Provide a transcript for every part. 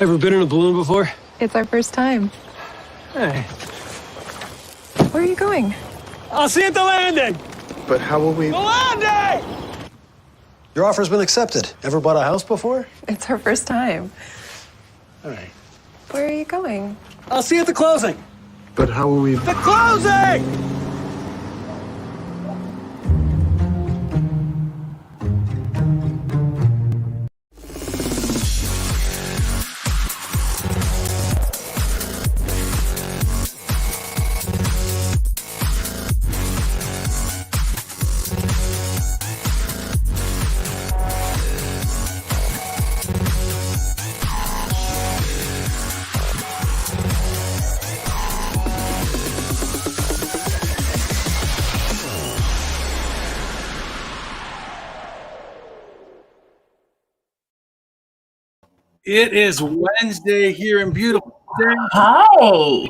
Ever been in a balloon before? It's our first time. Hey. Where are you going? I'll see you at the landing! But how will we... The landing! Your offer's been accepted. Ever bought a house before? It's our first time. All right. Where are you going? I'll see you at the closing. But how will we... The closing! It is Wednesday here in beautiful Denver. Hi.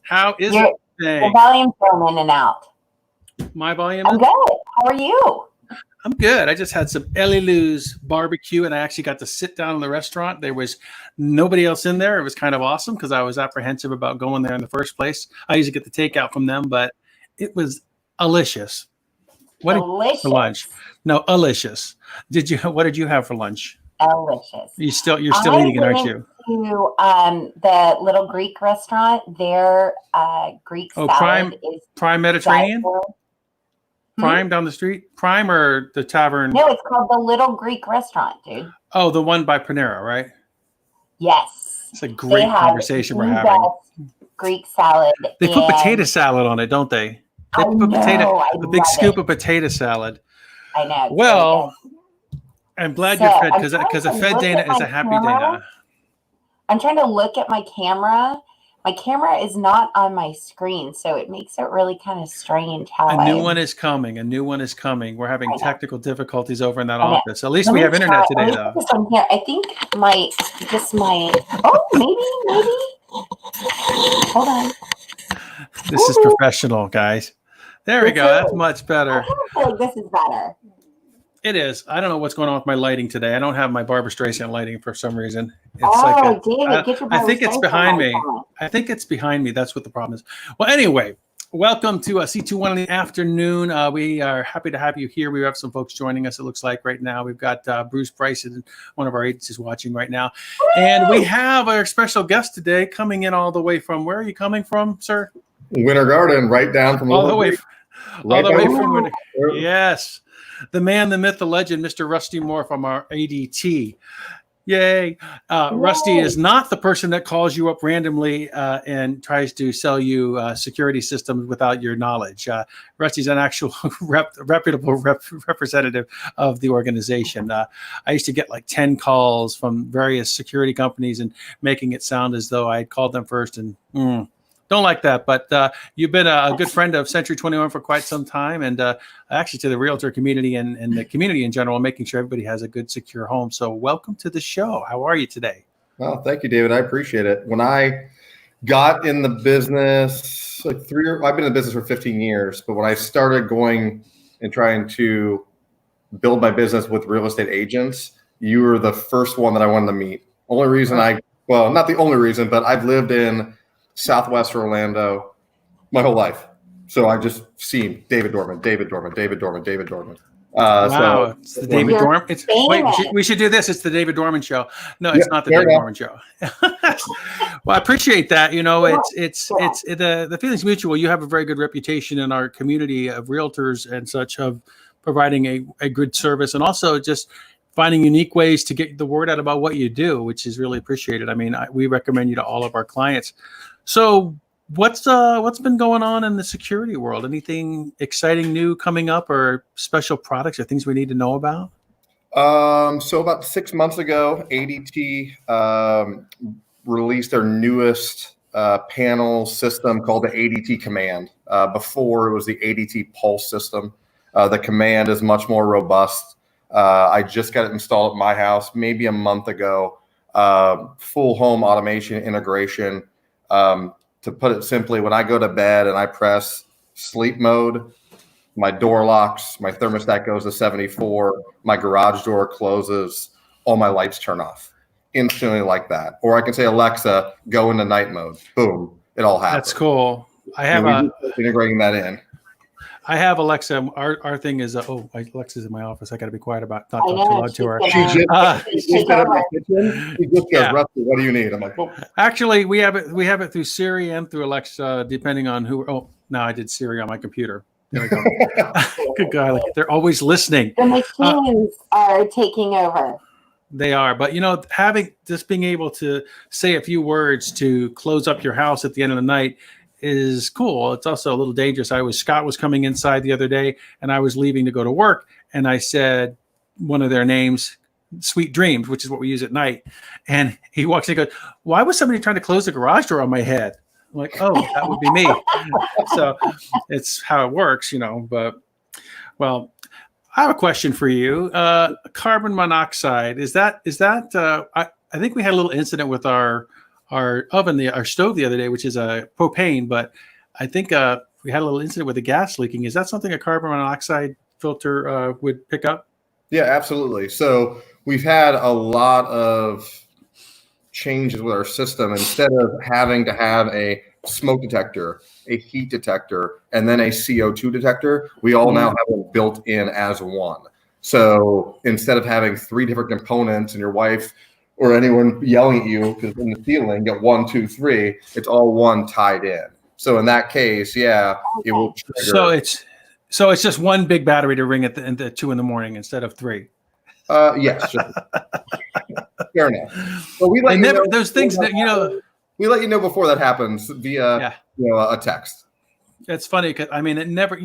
How is Your it? volume's going in and out. My volume? I'm good. How are you? I'm good. I just had some Ellie Lou's barbecue, and I actually got to sit down in the restaurant. There was nobody else in there. It was kind of awesome because I was apprehensive about going there in the first place. I usually get the takeout from them, but it was delicious. What did you have for lunch? No, delicious. What did you have for lunch? Delicious. You're still eating it, aren't you? To the Little Greek restaurant. Their Greek salad is Prime Mediterranean. Prime down the street. Prime or the tavern? No, it's called the Little Greek restaurant, dude. Oh, the one by Panera, right? Yes. It's a great conversation we're having. Greek salad. They put potato salad on it, don't they? They put a big scoop of potato salad. I know. Well, I'm glad you're fed because a fed Dana is a happy Dana. I'm trying to look at my camera. My camera is not on my screen, so it makes it really kind of strange how a new one is coming. We're having technical difficulties over in that office. At least we have internet today, though. I think maybe. Hold on. This is professional, guys. There we go. That's much better. I feel like this is better. It is. I don't know what's going on with my lighting today. I don't have my Barbara Streisand lighting for some reason. It's David, get your Barbara I think it's Streisand behind me. on. I think it's behind me. That's what the problem is. Well, anyway, welcome to C21 in the afternoon. We are happy to have you here. We have some folks joining us, it looks like, right now. We've got Bruce Price, one of our agents, is watching right now. Woo! And we have our special guest today coming in all the way from, where are you coming from, sir? Winter Garden, right down from all the way from Winter. Sure. Yes. The man, the myth, the legend, Mr. Rusty Moore from our ADT. Yay. Rusty is not the person that calls you up randomly and tries to sell you security systems without your knowledge. Rusty's an actual reputable representative of the organization. I used to get like 10 calls from various security companies and making it sound as though I had called them first and don't like that, but you've been a good friend of C21 for quite some time, and actually to the realtor community and the community in general, making sure everybody has a good, secure home. So welcome to the show. How are you today? Well, thank you, David. I appreciate it. When I got in the business, I've been in the business for 15 years, but when I started going and trying to build my business with real estate agents, you were the first one that I wanted to meet. Only reason not the only reason, but I've lived in Southwest Orlando my whole life. So I just seen David Dorman. Wow, it's the David Dorman. We should do this. It's the David Dorman show. No, it's not the David Dorman show. Well, I appreciate that. You know, it's the feeling's mutual. You have a very good reputation in our community of realtors and such of providing a good service, and also just finding unique ways to get the word out about what you do, which is really appreciated. I mean, we recommend you to all of our clients. So what's been going on in the security world? Anything exciting new coming up, or special products or things we need to know about? So about 6 months ago, ADT released their newest panel system called the ADT Command. Before it was the ADT Pulse system. The Command is much more robust. I just got it installed at my house maybe a month ago. Full home automation integration. To put it simply, when I go to bed and I press sleep mode, my door locks, my thermostat goes to 74, my garage door closes, all my lights turn off instantly like that. Or I can say, Alexa, go into night mode. Boom, it all happens. That's cool. I have integrating that in. I have Alexa. Our thing is Alexa's in my office. I got to be quiet about not I talking too know, loud to her. She just set up my kitchen. She just goes, Rusty, what do you need? I'm like, well, actually, we have it through Siri and through Alexa, depending on who. Oh, no, I did Siri on my computer. There we go. Good guy. Like, they're always listening. The machines are taking over. They are, but being able to say a few words to close up your house at the end of the night is cool. It's also a little dangerous. Scott was coming inside the other day, and I was leaving to go to work, and I said one of their names, Sweet Dreams, which is what we use at night. And he walks in and goes, "Why was somebody trying to close the garage door on my head?" I'm like, "Oh, that would be me." So it's how it works, But well, I have a question for you. Carbon monoxide, is that? I think we had a little incident with our oven, our stove the other day, which is a propane, but I think we had a little incident with the gas leaking. Is that something a carbon monoxide filter would pick up? Yeah, absolutely. So we've had a lot of changes with our system. Instead of having to have a smoke detector, a heat detector, and then a CO2 detector, we all now have them built in as one. So instead of having 3 different components and your wife or anyone yelling at you because in the ceiling, get 1, 2, 3, it's all one tied in. So in that case, it will trigger. So it's just one big battery to ring at the 2 a.m. instead of 3. Yes, sure. Fair enough. But we let those things that we let you know before that happens via a text. It's funny because it never,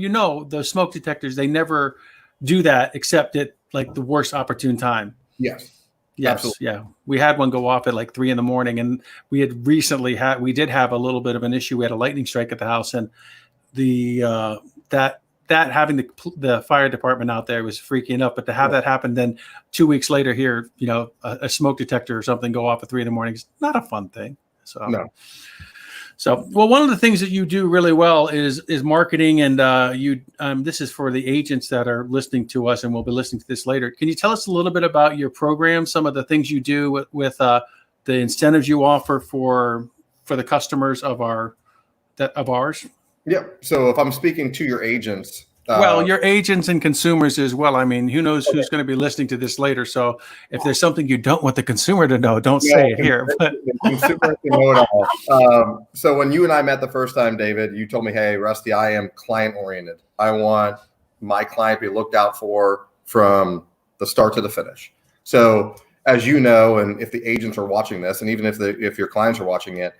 those smoke detectors, they never do that except at like the worst opportune time. Yes. Yes. Absolutely. Yeah. We had one go off at like 3 a.m, and we had recently we did have a little bit of an issue. We had a lightning strike at the house, and that having the fire department out there was freaking up. But to have that happen, then 2 weeks later here, a smoke detector or something go off at 3 a.m. is not a fun thing. So no. So, well, one of the things that you do really well is marketing, and this is for the agents that are listening to us, and we'll be listening to this later. Can you tell us a little bit about your program, some of the things you do with the incentives you offer for the customers of ours? Yeah. So if I'm speaking to your agents, your agents and consumers as well. Who knows who's going to be listening to this later? So if there's something you don't want the consumer to know, don't say it here. But the consumer can know it all. So when you and I met the first time, David, you told me, "Hey, Rusty, I am client oriented. I want my client to be looked out for from the start to the finish." So as you know, and if the agents are watching this, and even if your clients are watching it,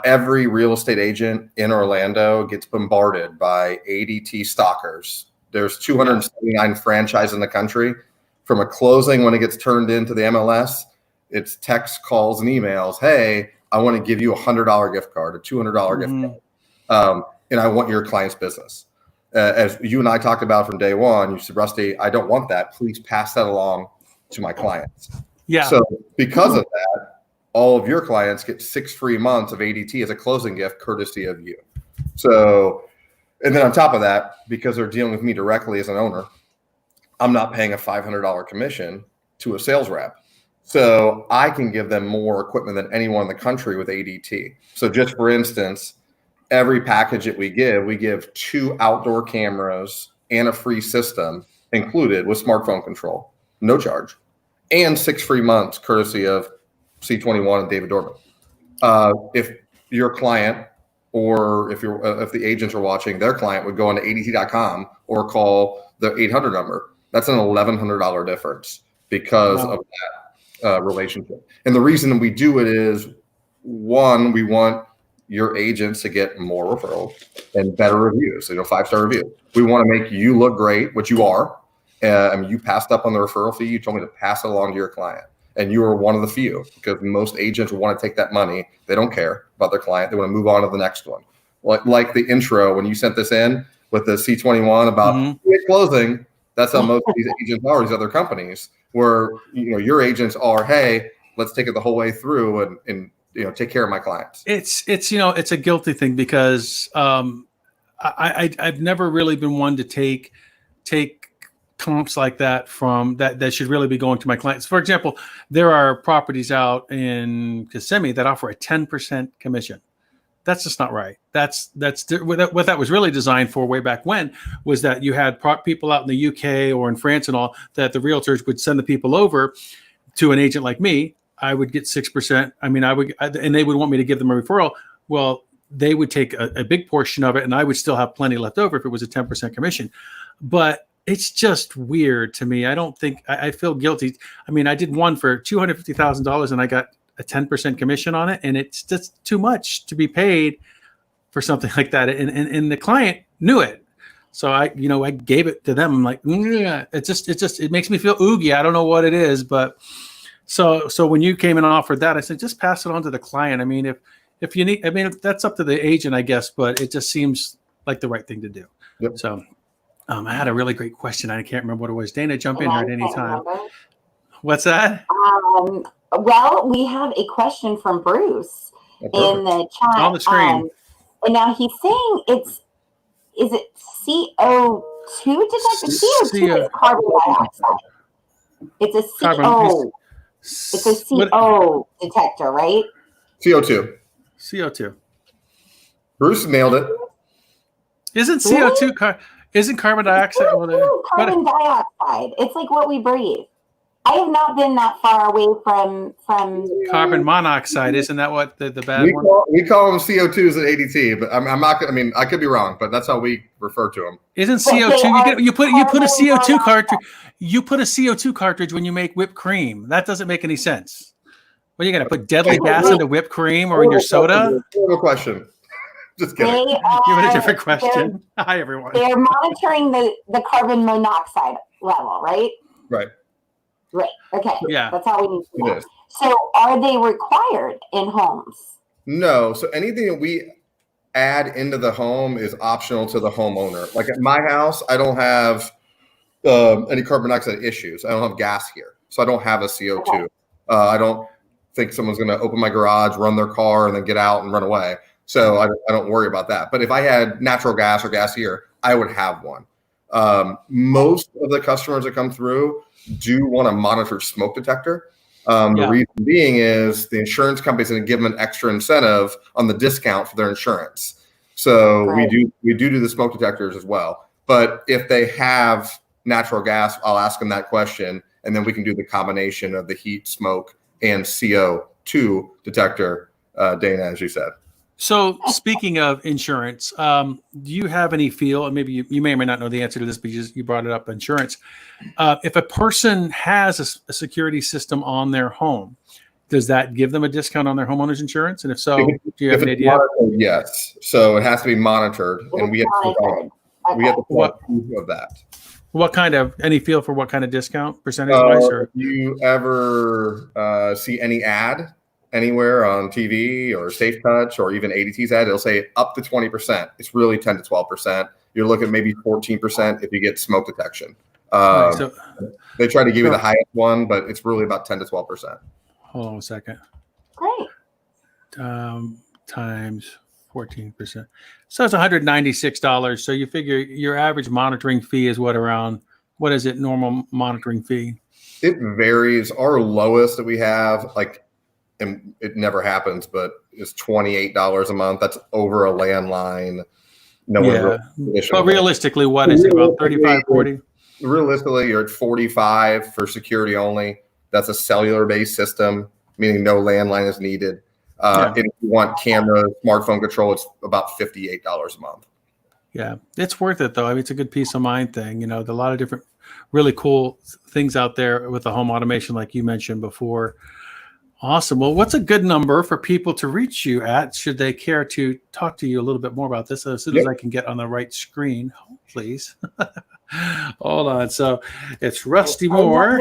every real estate agent in Orlando gets bombarded by ADT stalkers. There's 279 franchises in the country. From a closing, when it gets turned into the MLS, it's texts, calls, and emails. "Hey, I want to give you $100 gift card, a $200 gift card, and I want your client's business." As you and I talked about from day one, you said, "Rusty, I don't want that. Please pass that along to my clients." Yeah. So because of that, all of your clients get 6 free months of ADT as a closing gift, courtesy of you. So, and then on top of that, because they're dealing with me directly as an owner, I'm not paying a $500 commission to a sales rep. So I can give them more equipment than anyone in the country with ADT. So just for instance, every package that we give 2 outdoor cameras and a free system included with smartphone control, no charge, and 6 free months courtesy of C21 and David Dorman. If your client, or if the agents are watching, their client would go on to ADT.com or call the 800 number. That's an $1,100 difference because of that relationship. And the reason we do it is, one, we want your agents to get more referrals and better reviews, 5-star reviews. We want to make you look great, which you are. You passed up on the referral fee. You told me to pass it along to your client. And you are one of the few, because most agents want to take that money. They don't care about their client. They want to move on to the next one. Like the intro, when you sent this in with the C21 about closing, that's how most of these agents are, these other companies, where your agents are, "Hey, let's take it the whole way through and take care of my clients." It's a guilty thing because I've never really been one to take comps like that from that should really be going to my clients. For example, there are properties out in Kissimmee that offer a 10% commission. That's just not right. That's what that was really designed for way back when, was that you had people out in the UK or in France and all, that the realtors would send the people over to an agent like me. I would get 6%. I mean, and they would want me to give them a referral. Well, they would take a big portion of it, and I would still have plenty left over if it was a 10% commission. But it's just weird to me. I don't think I feel guilty. I mean, I did one for $250,000 and I got a 10% commission on it, and it's just too much to be paid for something like that. And the client knew it. So I gave it to them. I'm like, it makes me feel oogie. I don't know what it is, but so when you came and offered that, I said, just pass it on to the client. I mean, if you need, I mean, that's up to the agent, I guess, but it just seems like the right thing to do. Yep. So I had a really great question. I can't remember what it was. Dana, jump in here at any time. What's that? Well, we have a question from Bruce in the chat. On the screen. And now he's saying is it CO2 detector? CO2 is carbon dioxide. It's a CO. It's a CO detector, right? CO2. CO2. Bruce nailed it. Isn't CO2 isn't carbon dioxide? Carbon dioxide. It's like what we breathe. I have not been that far away from carbon monoxide. Isn't that what the bad one? We call them CO2s at ADT, but I'm not gonna. I mean, I could be wrong, but that's how we refer to them. Isn't CO2? You put a CO2 cartridge. You put a CO2 cartridge when you make whipped cream. That doesn't make any sense. What are you gonna put deadly gas into whipped cream or in your soda? No question. Just kidding. Give it a different question. Hi, everyone. They're monitoring the carbon monoxide level, right? Right. Right. Okay. Yeah. That's how we need to know. So are they required in homes? No. So anything that we add into the home is optional to the homeowner. Like at my house, I don't have any carbon dioxide issues. I don't have gas here. So I don't have a CO2. Okay. I don't think someone's going to open my garage, run their car, and then get out and run away. So I don't worry about that. But if I had natural gas or gas here, I would have one. Most of the customers that come through do want a monitored smoke detector. The reason being is the insurance company's going to give them an extra incentive on the discount for their insurance. So right. we do the smoke detectors as well. But if they have natural gas, I'll ask them that question, and then we can do the combination of the heat, smoke, and CO2 detector, Dana, as you said. So speaking of insurance, do you have any feel, and maybe you may or may not know the answer to this because you brought it up, insurance. If a person has a security system on their home, does that give them a discount on their homeowner's insurance? And if so, do you have an idea? Yes. So it has to be monitored, and we have to provide proof of that. What kind of, any feel for what kind of discount percentage-wise? If you ever see any ad anywhere on TV or Safe Touch or even ADT's ad, it'll say up to 20%. It's really 10 to 12%. You're looking at maybe 14% if you get smoke detection. Right, so, they try to give you the highest one, but it's really about 10 to 12%. Hold on a second. Great. Times 14%. So it's $196. So you figure your average monitoring fee is what is it, normal monitoring fee? It varies. Our lowest that we have, and it never happens, but it's $28 a month. That's over a landline. But realistically, what is it, about 35, 40? Realistically, you're at 45 for security only. That's a cellular-based system, meaning no landline is needed. And if you want camera, smartphone control, it's about $58 a month. Yeah, it's worth it, though. I mean, it's a good peace of mind thing. You know, there's a lot of different really cool things out there with the home automation, like you mentioned before. Awesome. Well, what's a good number for people to reach you at? Should they care to talk to you a little bit more about this? As soon as I can get on the right screen, please. Hold on. So it's Rusty Moore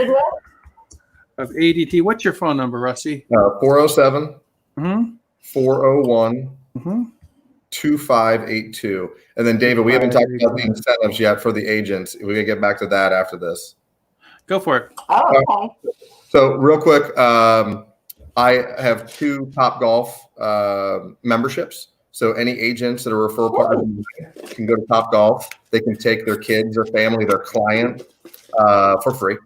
of ADT. What's your phone number, Rusty? 407 401 2582. And then, David, we haven't talked about the incentives yet for the agents. We're going to get back to that after this. Go for it. Oh, okay. So real quick, I have 2 Topgolf memberships. So any agents that are referral partners can go to Topgolf. They can take their kids, their family, their client, for free.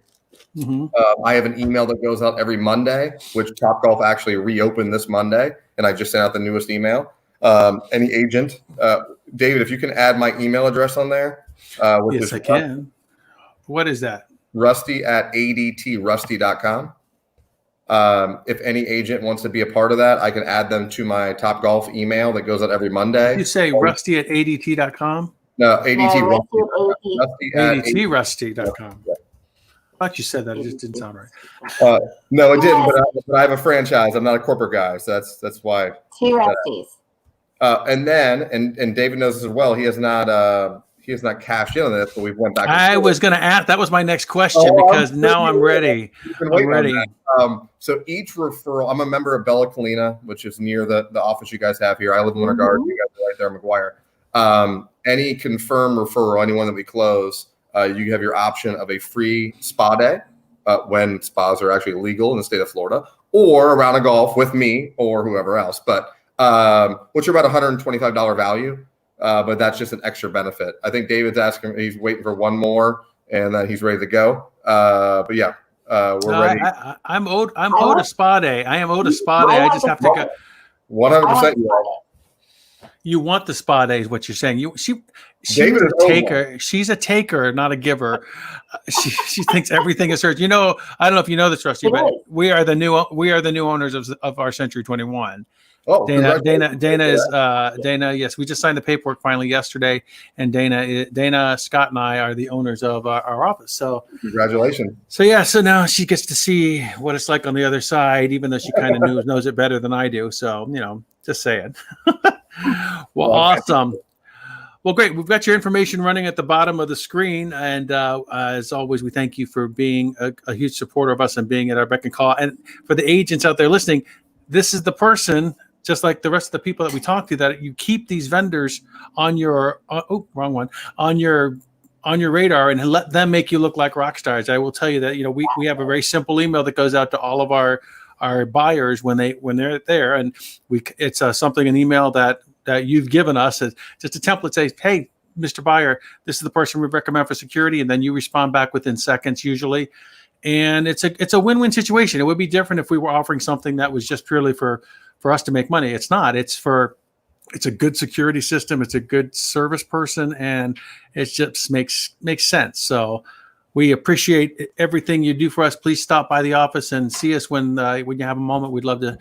Mm-hmm. I have an email that goes out every Monday, which Topgolf actually reopened this Monday, and I just sent out the newest email. Any agent, David, if you can add my email address on there. Which Yes, is I can. What is that? Rusty@adtrusty.com. If any agent wants to be a part of that, I can add them to my Topgolf email that goes out every Monday. You say rusty@adt.com? No, ADT No, Rusty. Rusty ADTrusty.com. I thought you said that. It just didn't sound right. No, it didn't. But I have a franchise. I'm not a corporate guy, so that's why. Two Rusties. And David knows this as well. He has not cashed in on this, but we went back. I was going to ask. That was my next question because now I'm ready. I'm ready. So each referral, I'm a member of Bella Colina, which is near the office you guys have here. I live in Winter Garden. You guys are right there, McGuire. Any confirmed referral, anyone that we close, you have your option of a free spa day when spas are actually legal in the state of Florida, or a round of golf with me or whoever else. But which are about $125 value. But that's just an extra benefit. I think David's asking, he's waiting for one more, and then he's ready to go. But yeah, we're ready. I'm owed a spa day. I am owed a spa day. I just have to go. 100%. You want the spa day is what you're saying. She's David a taker. She's a taker, not a giver. She thinks everything is hers. I don't know if you know this, Rusty, but we are the new owners of our Century 21. Oh, Dana is Dana. Yes, we just signed the paperwork finally yesterday, and Dana, Scott, and I are the owners of our office. So congratulations. So now she gets to see what it's like on the other side, even though she kind of knows it better than I do. So just saying. Well, awesome. Well, great. We've got your information running at the bottom of the screen, and as always, we thank you for being a huge supporter of us and being at our beck and call. And for the agents out there listening, this is the person, just like the rest of the people that we talk to, that you keep these vendors on your on your radar and let them make you look like rock stars. I will tell you that we have a very simple email that goes out to all of our buyers when they're there, and it's something, an email that you've given us, as just a template says, hey, Mr. Buyer, this is the person we recommend for security, and then you respond back within seconds usually. And it's a win-win situation. It would be different if we were offering something that was just purely for us to make money. It's not. It's a good security system. It's a good service person, and it just makes sense. So we appreciate everything you do for us. Please stop by the office and see us when you have a moment. We'd love to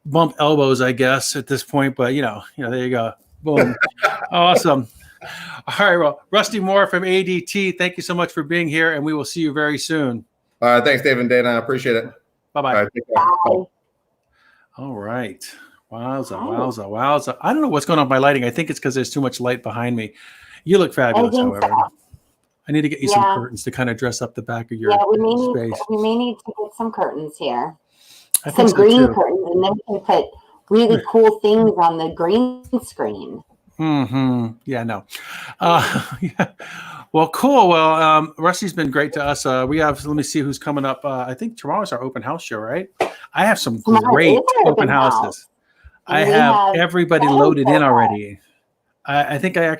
bump elbows, I guess, at this point. But there you go. Boom. Awesome. All right, well, Rusty Moore from ADT, thank you so much for being here, and we will see you very soon. All right, thanks, David and Dana. I appreciate it. Bye-bye. All right, take care. Bye. All right. Wowza. I don't know what's going on with my lighting. I think it's because there's too much light behind me. You look fabulous, however. So. I need to get you some curtains to kind of dress up the back of your space. We may need to get some curtains here. Some green curtains, and then we can put really cool things on the green screen. Yeah, no. Yeah. Well, cool. Well, Rusty's been great to us. We have, let me see who's coming up. I think tomorrow's our open house show, right? I have some great open houses. I have everybody loaded in already. I think I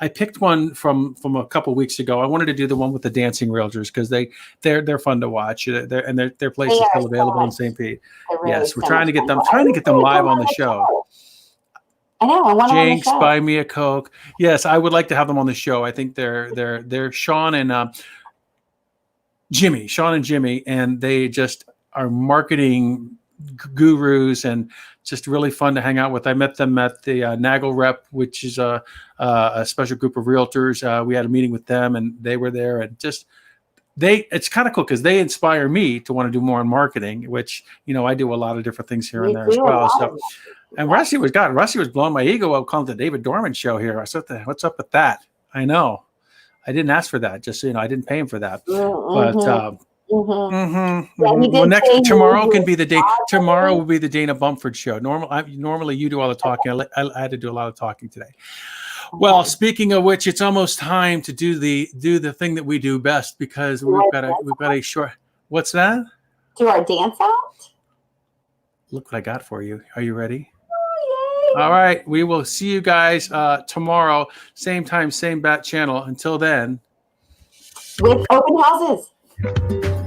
picked one from a couple weeks ago. I wanted to do the one with the dancing realtors because they're fun to watch. Their place is still available in St. Pete. Yes, we're trying to get them live on the show. I know. I want Jinx, buy me a Coke. Yes, I would like to have them on the show. I think they're Sean and Jimmy, and they just are marketing gurus and just really fun to hang out with. I met them at the Nagel Rep, which is a special group of realtors. We had a meeting with them, and they were there, and just it's kind of cool because they inspire me to want to do more in marketing, which I do a lot of different things here and there as well. So. And Rusty was blowing my ego up, calling it the David Dorman show here. I said, what's up with that? I know. I didn't ask for that. Just so you know, I didn't pay him for that. But well, tomorrow can be the day. Tomorrow will be the Dana Bumford show. Normally you do all the talking. I had to do a lot of talking today. Well, speaking of which, it's almost time to do the thing that we do best because we've got a short. What's that? Do our dance out. Look what I got for you. Are you ready? All right. We will see you guys tomorrow. Same time, same bat channel. Until then, with open houses.